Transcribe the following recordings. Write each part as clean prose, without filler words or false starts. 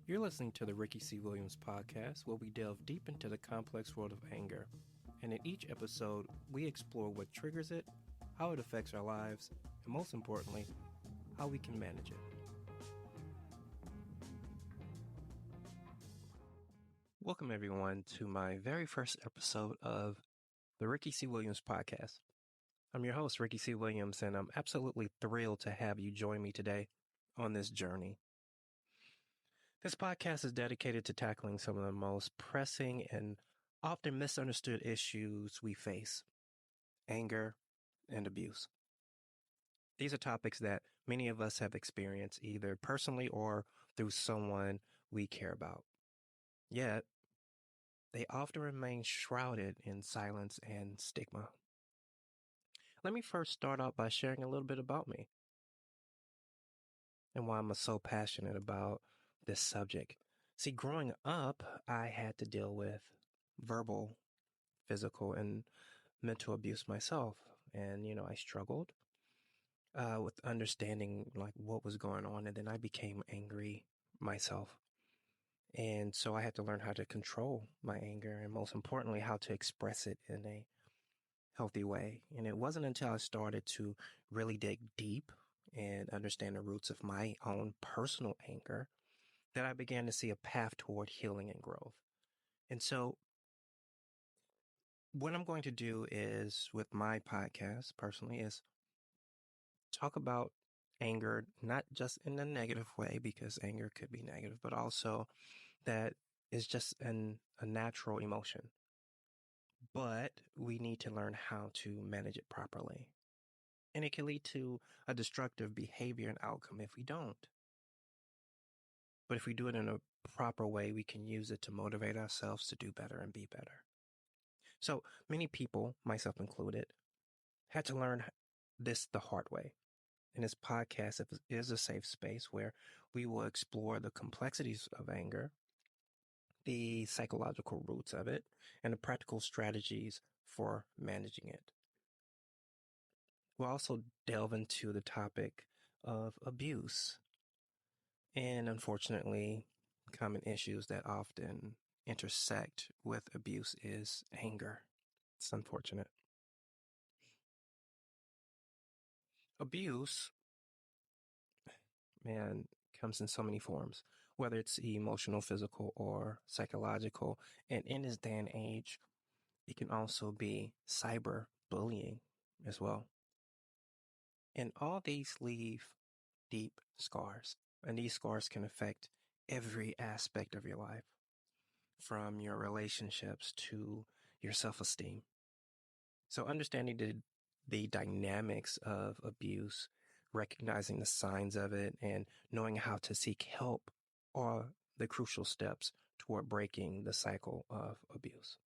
You're listening to the Ricky C. Williams podcast, where we delve deep into the complex world of anger. And in each episode, we explore what triggers it, how it affects our lives, and most importantly, how we can manage it. Welcome, everyone, to my very first episode of the Ricky C. Williams podcast. I'm your host, Ricky C. Williams, and I'm absolutely thrilled to have you join me today on this journey. This podcast is dedicated to tackling some of the most pressing and often misunderstood issues we face: anger and abuse. These are topics that many of us have experienced either personally or through someone we care about. Yet, they often remain shrouded in silence and stigma. Let me first start out by sharing a little bit about me and why I'm so passionate about this subject. See, growing up, I had to deal with verbal, physical, and mental abuse myself. And, I struggled with understanding like what was going on. And then I became angry myself. And so I had to learn how to control my anger and, most importantly, how to express it in a healthy way. And it wasn't until I started to really dig deep and understand the roots of my own personal anger that I began to see a path toward healing and growth. And so what I'm going to do is, with my podcast personally, is talk about anger, not just in a negative way, because anger could be negative, but also that is just a natural emotion. But we need to learn how to manage it properly. And it can lead to a destructive behavior and outcome if we don't. But if we do it in a proper way, we can use it to motivate ourselves to do better and be better. So many people, myself included, had to learn this the hard way. And this podcast is a safe space where we will explore the complexities of anger, the psychological roots of it, and the practical strategies for managing it. We'll also delve into the topic of abuse and, unfortunately, common issues that often intersect with abuse is anger. It's unfortunate. Abuse, man, comes in so many forms, whether it's emotional, physical, or psychological. And in this day and age, it can also be cyber bullying as well. And all these leave deep scars, and these scars can affect every aspect of your life, from your relationships to your self-esteem. So understanding the dynamics of abuse, recognizing the signs of it, and knowing how to seek help are the crucial steps toward breaking the cycle of abuse.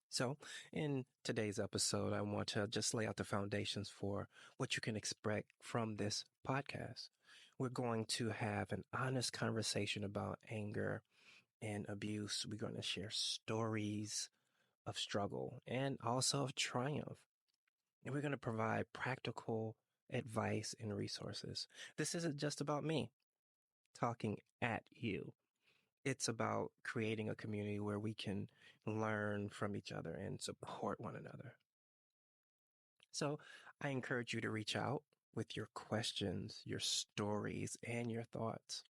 So in today's episode, I want to just lay out the foundations for what you can expect from this podcast. We're going to have an honest conversation about anger and abuse. We're going to share stories of struggle and also of triumph. And we're going to provide practical advice and resources. This isn't just about me talking at you. It's about creating a community where we can learn from each other and support one another. So I encourage you to reach out with your questions, your stories, and your thoughts.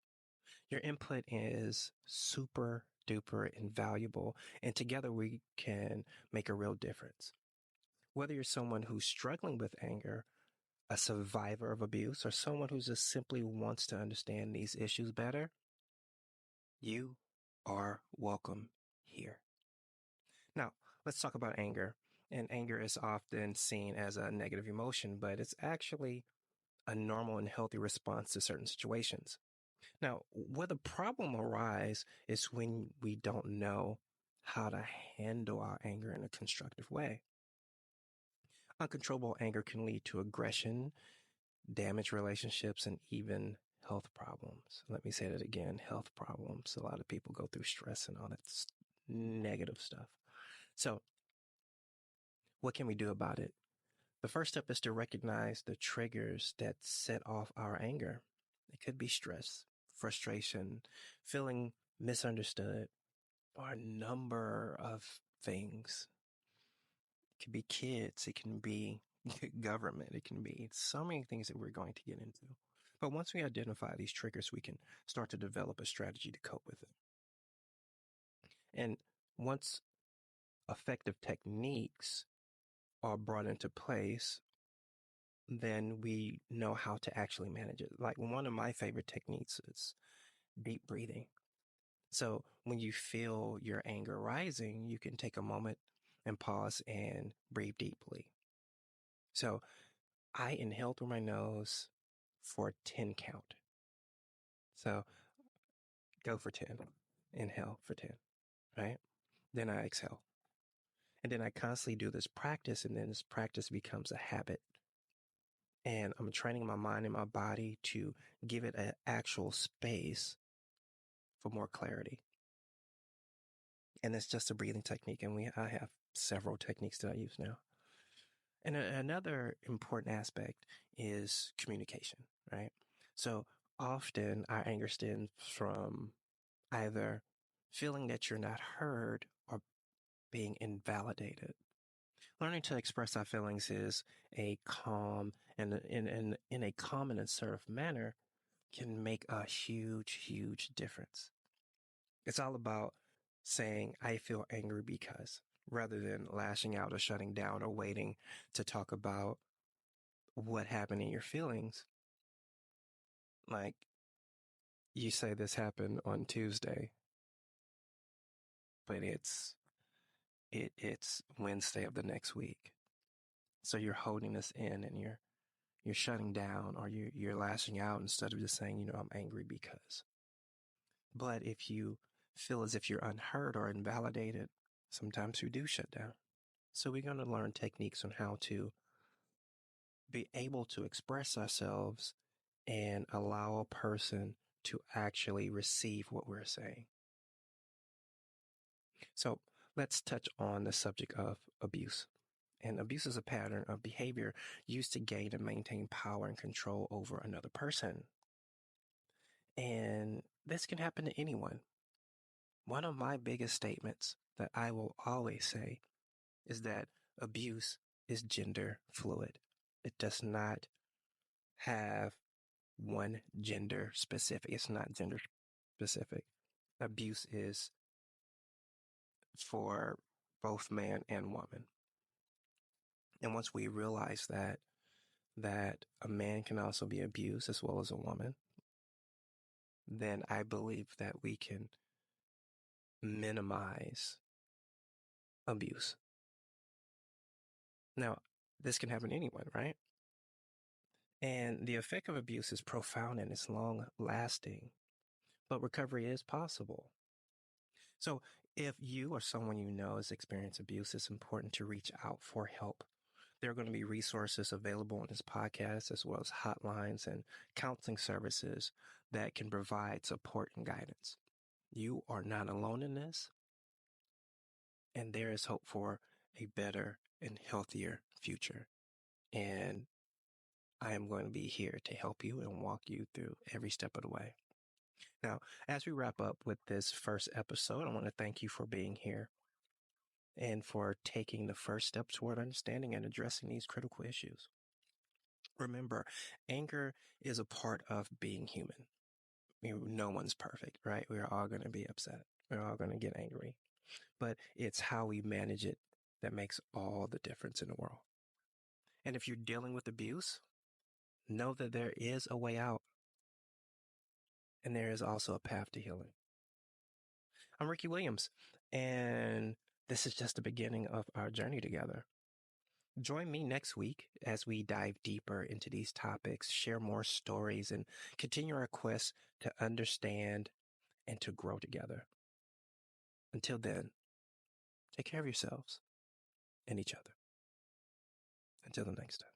Your input is super duper invaluable, and together we can make a real difference. Whether you're someone who's struggling with anger, a survivor of abuse, or someone who just simply wants to understand these issues better, you are welcome here. Now, let's talk about anger. And anger is often seen as a negative emotion, but it's actually a normal and healthy response to certain situations. Now, where the problem arises is when we don't know how to handle our anger in a constructive way. Uncontrollable anger can lead to aggression, damage relationships, and even health problems. Let me say that again, health problems. A lot of people go through stress and all that negative stuff. So what can we do about it? The first step is to recognize the triggers that set off our anger. It could be stress, frustration, feeling misunderstood, or a number of things. It can be kids, it can be government, it can be so many things that we're going to get into. But once we identify these triggers, we can start to develop a strategy to cope with it. And once effective techniques are brought into place, then we know how to actually manage it. Like one of my favorite techniques is deep breathing. So when you feel your anger rising, you can take a moment and pause and breathe deeply. So I inhale through my nose for a 10 count. So go for 10, inhale for 10, right? Then I exhale. And then I constantly do this practice, and then this practice becomes a habit. And I'm training my mind and my body to give it an actual space for more clarity. And it's just a breathing technique. And I have several techniques that I use now. And another important aspect is communication, right? So often our anger stems from either feeling that you're not heard or being invalidated. Learning to express our feelings is a calm and in a calm and assertive manner can make a huge difference. It's all about saying, I feel angry because, rather than lashing out or shutting down or waiting to talk about what happened in your feelings. Like you say this happened on Tuesday, but it's Wednesday of the next week. So you're holding this in and you're shutting down or you're lashing out instead of just saying, I'm angry because. But if you feel as if you're unheard or invalidated, sometimes we do shut down. So we're going to learn techniques on how to be able to express ourselves and allow a person to actually receive what we're saying. So let's touch on the subject of abuse. And abuse is a pattern of behavior used to gain and maintain power and control over another person. And this can happen to anyone. One of my biggest statements that I will always say is that abuse is gender fluid. It does not have one gender specific. It's not gender specific. Abuse is for both man and woman. And once we realize that a man can also be abused as well as a woman, then I believe that we can minimize abuse. Now, this can happen to anyone, right? And the effect of abuse is profound and it's long lasting, but recovery is possible. So if you or someone you know has experienced abuse, it's important to reach out for help. There are going to be resources available on this podcast, as well as hotlines and counseling services that can provide support and guidance. You are not alone in this, and there is hope for a better and healthier future. And I am going to be here to help you and walk you through every step of the way. Now, as we wrap up with this first episode, I want to thank you for being here and for taking the first step toward understanding and addressing these critical issues. Remember, anger is a part of being human. No one's perfect, right? We're all going to be upset. We're all going to get angry. But it's how we manage it that makes all the difference in the world. And if you're dealing with abuse, know that there is a way out. And there is also a path to healing. I'm Ricky Williams, and this is just the beginning of our journey together. Join me next week as we dive deeper into these topics, share more stories, and continue our quest to understand and to grow together. Until then, take care of yourselves and each other. Until the next time.